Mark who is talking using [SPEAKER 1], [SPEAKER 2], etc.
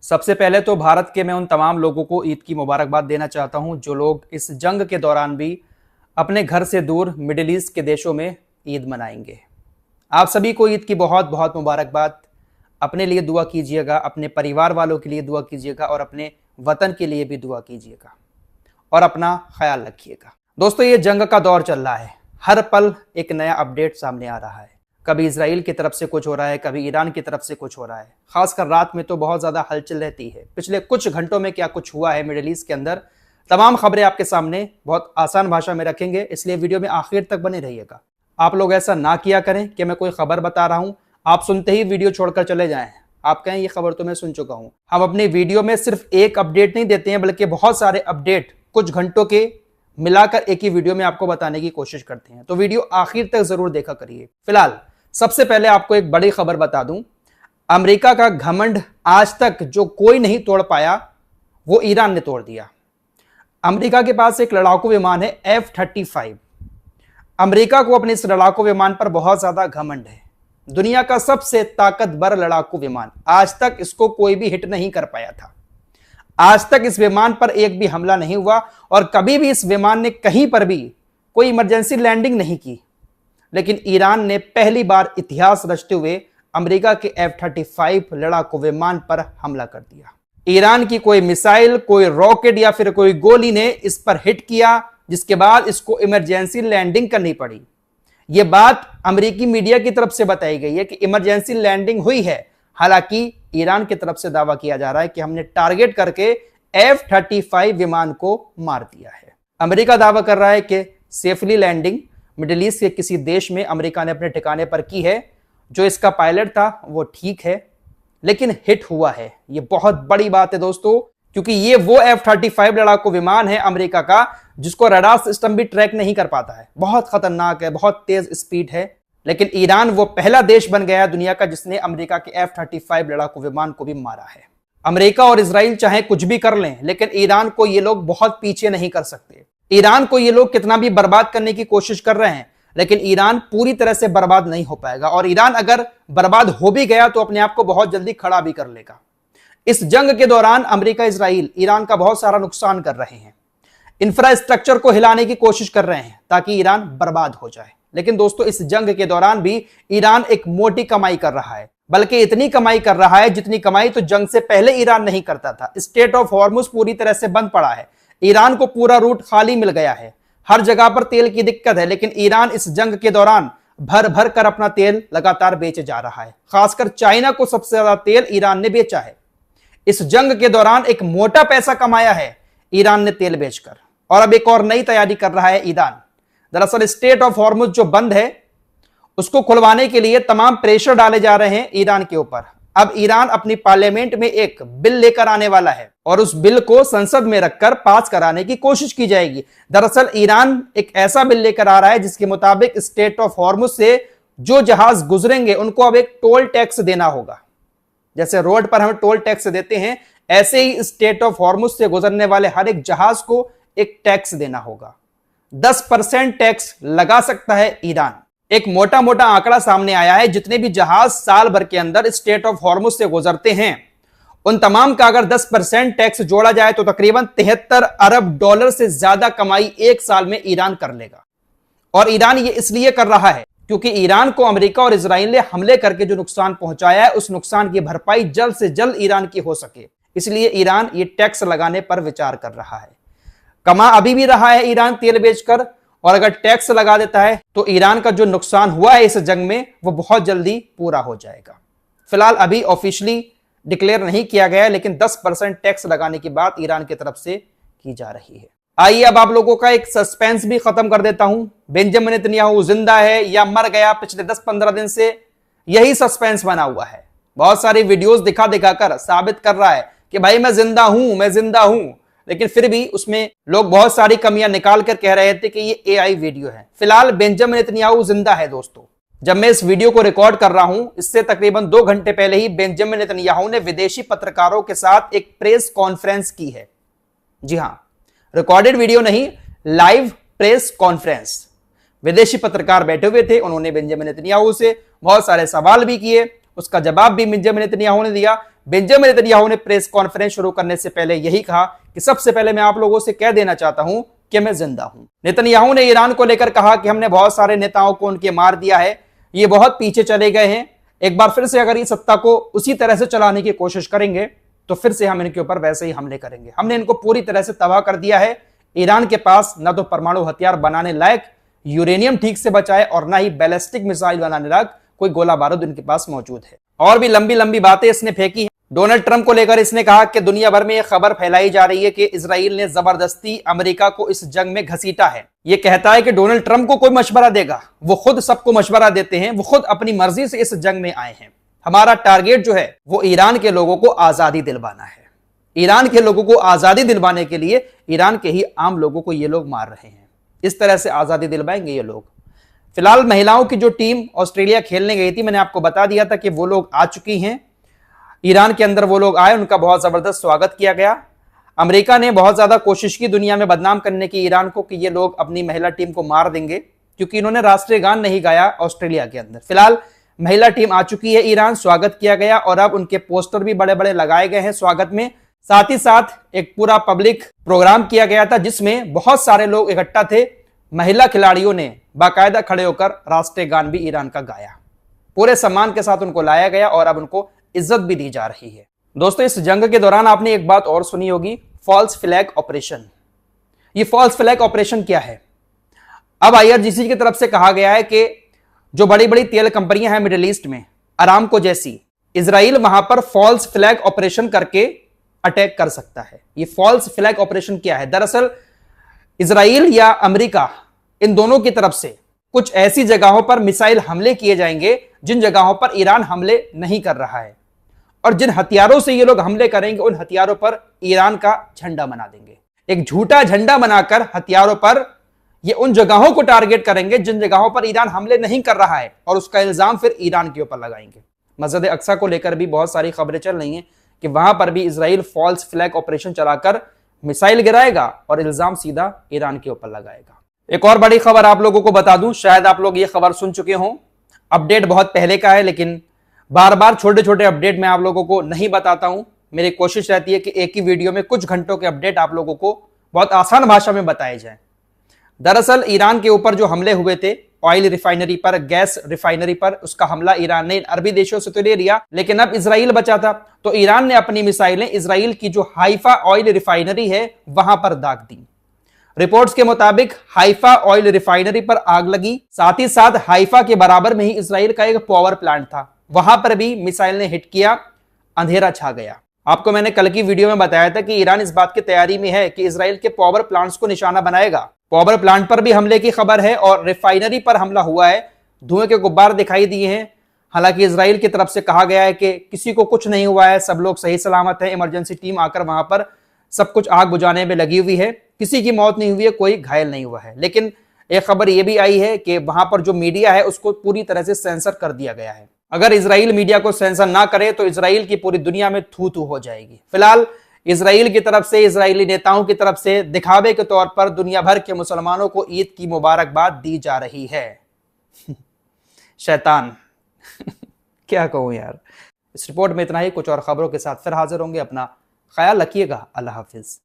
[SPEAKER 1] सबसे पहले तो भारत के मैं उन तमाम लोगों को ईद की मुबारकबाद देना चाहता हूं जो लोग इस जंग के दौरान भी अपने घर से दूर मिडिल ईस्ट के देशों में ईद मनाएंगे। आप सभी को ईद की बहुत बहुत मुबारकबाद। अपने लिए दुआ कीजिएगा, अपने परिवार वालों के लिए दुआ कीजिएगा और अपने वतन के लिए भी दुआ कीजिएगा और अपना ख्याल रखिएगा। दोस्तों, ये जंग का दौर चल रहा है, हर पल एक नया अपडेट सामने आ रहा है। कभी इजराइल की तरफ से कुछ हो रहा है, कभी ईरान की तरफ से कुछ हो रहा है। खासकर रात में तो बहुत ज़्यादा हलचल रहती है। पिछले कुछ घंटों में क्या कुछ हुआ है मिडिल ईस्ट के अंदर, तमाम खबरें आपके सामने बहुत आसान भाषा में रखेंगे, इसलिए वीडियो में आखिर तक बने रहिएगा। आप लोग ऐसा ना किया करें कि मैं कोई खबर बता रहा हूं, आप सुनते ही वीडियो छोड़कर चले जाएं। आप कहें ये खबर तो मैं सुन चुका हूं। हम अपने वीडियो में सिर्फ एक अपडेट नहीं देते हैं, बल्कि बहुत सारे अपडेट कुछ घंटों के मिलाकर एक ही वीडियो में आपको बताने की कोशिश करते हैं, तो वीडियो आखिर तक जरूर देखा करिए। फिलहाल सबसे पहले आपको एक बड़ी खबर बता दूं, अमेरिका का घमंड आज तक जो कोई नहीं तोड़ पाया वो ईरान ने तोड़ दिया। अमेरिका के पास एक लड़ाकू विमान है F-35। अमेरिका को अपने इस लड़ाकू विमान पर बहुत ज्यादा घमंड है। दुनिया का सबसे ताकतवर लड़ाकू विमान, आज तक इसको कोई भी हिट नहीं कर पाया था। आज तक इस विमान पर एक भी हमला नहीं हुआ और कभी भी इस विमान ने कहीं पर भी कोई इमरजेंसी लैंडिंग नहीं की। लेकिन ईरान ने पहली बार इतिहास रचते हुए अमेरिका के F-35 लड़ाकू विमान पर हमला कर दिया। ईरान की कोई मिसाइल, कोई रॉकेट या फिर कोई गोली ने इस पर हिट किया, जिसके बाद इसको इमरजेंसी लैंडिंग करनी पड़ी। यह बात अमेरिकी मीडिया की तरफ से बताई गई है कि इमरजेंसी लैंडिंग हुई है। हालांकि ईरान की तरफ से दावा किया जा रहा है कि हमने टारगेट करके F-35 विमान को मार दिया है। अमेरिका दावा कर रहा है कि सेफली लैंडिंग मिडिल ईस्ट के किसी देश में अमेरिका ने अपने ठिकाने पर की है। जो इसका पायलट था वो ठीक है, लेकिन हिट हुआ है। ये बहुत बड़ी बात है दोस्तों, क्योंकि ये वो F-35 लड़ाकू विमान है अमेरिका का जिसको रडार सिस्टम भी ट्रैक नहीं कर पाता है। बहुत खतरनाक है, बहुत तेज स्पीड है। लेकिन ईरान वो पहला देश बन गया है दुनिया का जिसने अमेरिका के F-35 लड़ाकू विमान को भी मारा है। अमेरिका और इजराइल चाहे कुछ भी कर लें, लेकिन ईरान को ये लोग बहुत पीछे नहीं कर सकते। ईरान को ये लोग कितना भी बर्बाद करने की कोशिश कर रहे हैं, लेकिन ईरान पूरी तरह से बर्बाद नहीं हो पाएगा। और ईरान अगर बर्बाद हो भी गया तो अपने आप को बहुत जल्दी खड़ा भी कर लेगा। इस जंग के दौरान अमेरिका, इजराइल ईरान का बहुत सारा नुकसान कर रहे हैं, इंफ्रास्ट्रक्चर को हिलाने की कोशिश कर रहे हैं ताकि ईरान बर्बाद हो जाए। लेकिन दोस्तों, इस जंग के दौरान भी ईरान एक मोटी कमाई कर रहा है, बल्कि इतनी कमाई कर रहा है जितनी कमाई तो जंग से पहले ईरान नहीं करता था। स्ट्रेट ऑफ हॉर्मुज पूरी तरह से बंद पड़ा है, ईरान को पूरा रूट खाली मिल गया है, हर जगह पर तेल की दिक्कत है। लेकिन ईरान इस जंग के दौरान भर भर कर अपना तेल लगातार बेचे जा रहा है। खासकर चाइना को सबसे ज्यादा तेल ईरान ने बेचा है। इस जंग के दौरान एक मोटा पैसा कमाया है ईरान ने तेल बेचकर, और अब एक और नई तैयारी कर रहा है ईरान। दरअसल स्ट्रेट ऑफ हॉर्मुज जो बंद है उसको खुलवाने के लिए तमाम प्रेशर डाले जा रहे हैं ईरान के ऊपर। अब ईरान अपनी पार्लियामेंट में एक बिल लेकर आने वाला है और उस बिल को संसद में रखकर पास कराने की कोशिश की जाएगी। दरअसल ईरान एक ऐसा बिल लेकर आ रहा है जिसके मुताबिक स्ट्रेट ऑफ हॉर्मुज से जो जहाज गुजरेंगे उनको अब एक टोल टैक्स देना होगा। जैसे रोड पर हम टोल टैक्स देते हैं, ऐसे ही स्ट्रेट ऑफ हॉर्मुज से गुजरने वाले हर एक जहाज को एक टैक्स देना होगा। 10% टैक्स लगा सकता है ईरान। एक मोटा मोटा आंकड़ा सामने आया है, जितने भी जहाज साल भर के अंदर स्ट्रेट ऑफ हॉर्मुज से गुजरते हैं उन तमाम का अगर 10% टैक्स जोड़ा जाए तो तकरीबन 73 अरब डॉलर से ज्यादा कमाई एक साल में ईरान कर लेगा। और ईरान ये इसलिए कर रहा है क्योंकि ईरान को अमेरिका और इजराइल ने हमले करके जो नुकसान पहुंचाया है उस नुकसान की भरपाई जल्द से जल्द ईरान की हो सके, इसलिए ईरान ये टैक्स लगाने पर विचार कर रहा है। कमा अभी भी रहा है ईरान तेल बेचकर, और अगर टैक्स लगा देता है तो ईरान का जो नुकसान हुआ है इस जंग में वो बहुत जल्दी पूरा हो जाएगा। फिलहाल अभी ऑफिशियली डिक्लेयर नहीं किया गया, लेकिन 10% टैक्स लगाने की बात ईरान की तरफ से की जा रही है। आइए अब आप लोगों का एक सस्पेंस भी खत्म कर देता हूं। बेंजामिन नेतन्याहू जिंदा है या मर गया, पिछले 10-15 दिन से यही सस्पेंस बना हुआ है। बहुत सारी वीडियोस दिखा दिखाकर साबित कर रहा है कि भाई मैं जिंदा हूं, मैं जिंदा हूं, लेकिन फिर भी उसमें लोग बहुत सारी कमियां निकाल कर कह रहे थे कि ये एआई वीडियो है। फिलहाल बेंजामिन नेतन्याहू जिंदा है दोस्तों। जब मैं इस वीडियो को रिकॉर्ड कर रहा हूं, इससे तकरीबन 2 घंटे पहले ही बेंजामिन नेतन्याहू ने विदेशी पत्रकारों के साथ एक प्रेस कॉन्फ्रेंस की है। जी हां, रिकॉर्डेड वीडियो नहीं, लाइव प्रेस कॉन्फ्रेंस। विदेशी पत्रकार बैठे हुए थे, उन्होंने बेंजामिन नेतन्याहू से बहुत सारे सवाल भी किए, उसका जवाब भी बेंजामिन नेतन्याहू ने दिया। बेंजामिन नेतन्याहू ने प्रेस कॉन्फ्रेंस शुरू करने से पहले यही कहा कि सबसे पहले मैं आप लोगों से कह देना चाहता हूं कि मैं जिंदा हूं। नेतन्याहू ने ईरान को लेकर कहा कि हमने बहुत सारे नेताओं को उनके मार दिया है, ये बहुत पीछे चले गए हैं, एक बार फिर से अगर ये सत्ता को उसी तरह से चलाने की कोशिश करेंगे तो फिर से हम इनके ऊपर वैसे ही हमले करेंगे। हमने इनको पूरी तरह से तबाह कर दिया है। ईरान के पास न तो परमाणु हथियार बनाने लायक यूरेनियम ठीक से बचा है और ना ही बैलिस्टिक मिसाइल बनाने लायक कोई गोला बारूद इनके पास मौजूद है। और भी लंबी लंबी बातें इसने फेंकी हैं। डोनाल्ड ट्रंप को लेकर इसने कहा कि दुनिया भर में यह खबर फैलाई जा रही है कि इजराइल ने जबरदस्ती अमेरिका को इस जंग में घसीटा है। यह कहता है कि डोनाल्ड ट्रंप को कोई मशवरा देगा, वो खुद सबको मशवरा देते हैं, वो खुद अपनी मर्जी से इस जंग में आए हैं। हमारा टारगेट जो है वो ईरान के लोगों को आजादी दिलवाना है। ईरान के लोगों को आजादी दिलवाने के लिए ईरान के ही आम लोगों को ये लोग मार रहे हैं। इस तरह से आजादी दिलवाएंगे ये लोग। फिलहाल महिलाओं की जो टीम ऑस्ट्रेलिया खेलने गई थी, मैंने आपको बता दिया था कि वो लोग आ चुकी हैं ईरान के अंदर। वो लोग आए, उनका बहुत जबरदस्त स्वागत किया गया। अमेरिका ने बहुत ज्यादा कोशिश की दुनिया में बदनाम करने की ईरान को कि ये लोग अपनी महिला टीम को मार देंगे, क्योंकि इन्होंने राष्ट्रीय गान नहीं गाया ऑस्ट्रेलिया के अंदर। फिलहाल महिला टीम आ चुकी है ईरान, स्वागत किया गया और अब उनके पोस्टर भी बड़े बड़े लगाए गए हैं स्वागत में। साथ ही साथ एक पूरा पब्लिक प्रोग्राम किया गया था जिसमें बहुत सारे लोग इकट्ठा थे। महिला खिलाड़ियों ने बाकायदा खड़े होकर राष्ट्रीय गान भी ईरान का गाया। पूरे सम्मान के साथ उनको लाया गया और अब उनको इज्जत भी दी जा रही है। दोस्तों, इस जंग के दौरान आपने एक बात और सुनी होगी, फॉल्स फ्लैग ऑपरेशन। ये फॉल्स फ्लैग ऑपरेशन क्या है? अब IRGC की तरफ से कहा गया है कि जो बड़ी बड़ी तेल कंपनियां हैं मिडिल ईस्ट में, अरामको जैसी, इजराइल वहां पर फॉल्स फ्लैग ऑपरेशन करके अटैक कर सकता है। ये फॉल्स फ्लैग ऑपरेशन क्या है? दरअसल इजराइल या अमेरिका, इन दोनों की तरफ से कुछ ऐसी जगहों पर मिसाइल हमले किए जाएंगे जिन जगहों पर ईरान हमले नहीं कर रहा है, और जिन हथियारों से ये लोग हमले करेंगे उन हथियारों पर ईरान का झंडा बना देंगे। एक झूठा झंडा बनाकर हथियारों पर ये उन जगहों को टारगेट करेंगे जिन जगहों पर ईरान हमले नहीं कर रहा है, और उसका इल्जाम फिर ईरान के ऊपर लगाएंगे। मस्जिद अक्सा को लेकर भी बहुत सारी खबरें चल रही हैं कि वहां पर भी इजराइल फॉल्स फ्लैग ऑपरेशन चलाकर मिसाइल गिराएगा और इल्जाम सीधा ईरान के ऊपर लगाएगा। एक और बड़ी खबर आप लोगों को बता दूं, शायद आप लोग ये खबर सुन चुके हों, अपडेट बहुत पहले का है, लेकिन बार बार छोटे छोटे अपडेट मैं आप लोगों को नहीं बताता हूं। मेरी कोशिश रहती है कि एक ही वीडियो में कुछ घंटों के अपडेट आप लोगों को बहुत आसान भाषा में बताए जाएं। दरअसल ईरान के ऊपर जो हमले हुए थे, ऑयल रिफाइनरी पर, गैस रिफाइनरी पर, उसका हमला ईरान ने अरबी देशों से तो ले लिया, लेकिन अब इजराइल बचा था, तो ईरान ने अपनी मिसाइलें इजराइल की जो हाइफा ऑयल रिफाइनरी है वहां पर दाग दी। रिपोर्ट्स के मुताबिक हाइफा ऑयल रिफाइनरी पर आग लगी, साथ ही साथ हाइफा के बराबर में ही इजराइल का एक पावर प्लांट था, वहां पर भी मिसाइल ने हिट किया, अंधेरा छा गया। आपको मैंने कल की वीडियो में बताया था कि ईरान इस बात की तैयारी में है कि इजराइल के पावर प्लांट्स को निशाना बनाएगा। पावर प्लांट पर भी हमले की खबर है और रिफाइनरी पर हमला हुआ है, धुएं के गुब्बार दिखाई दिए हैं। हालांकि इजराइल की तरफ से कहा गया है कि किसी को कुछ नहीं हुआ है, सब लोग सही सलामत है। इमरजेंसी टीम आकर वहां पर सब कुछ आग बुझाने में लगी हुई है, किसी की मौत नहीं हुई है, कोई घायल नहीं हुआ है। लेकिन एक खबर यह भी आई है कि वहां पर जो मीडिया है उसको पूरी तरह से सेंसर कर दिया गया है। अगर इजराइल मीडिया को सेंसर ना करे तो इजराइल की पूरी दुनिया में थू थू हो जाएगी। फिलहाल इजराइल की तरफ से, इजरायली नेताओं की तरफ से दिखावे के तौर पर दुनिया भर के मुसलमानों को ईद की मुबारकबाद दी जा रही है। शैतान क्या कहूं यार। इस रिपोर्ट में इतना ही, कुछ और खबरों के साथ फिर हाजिर होंगे। अपना ख्याल रखिएगा। अल्लाह हाफिज।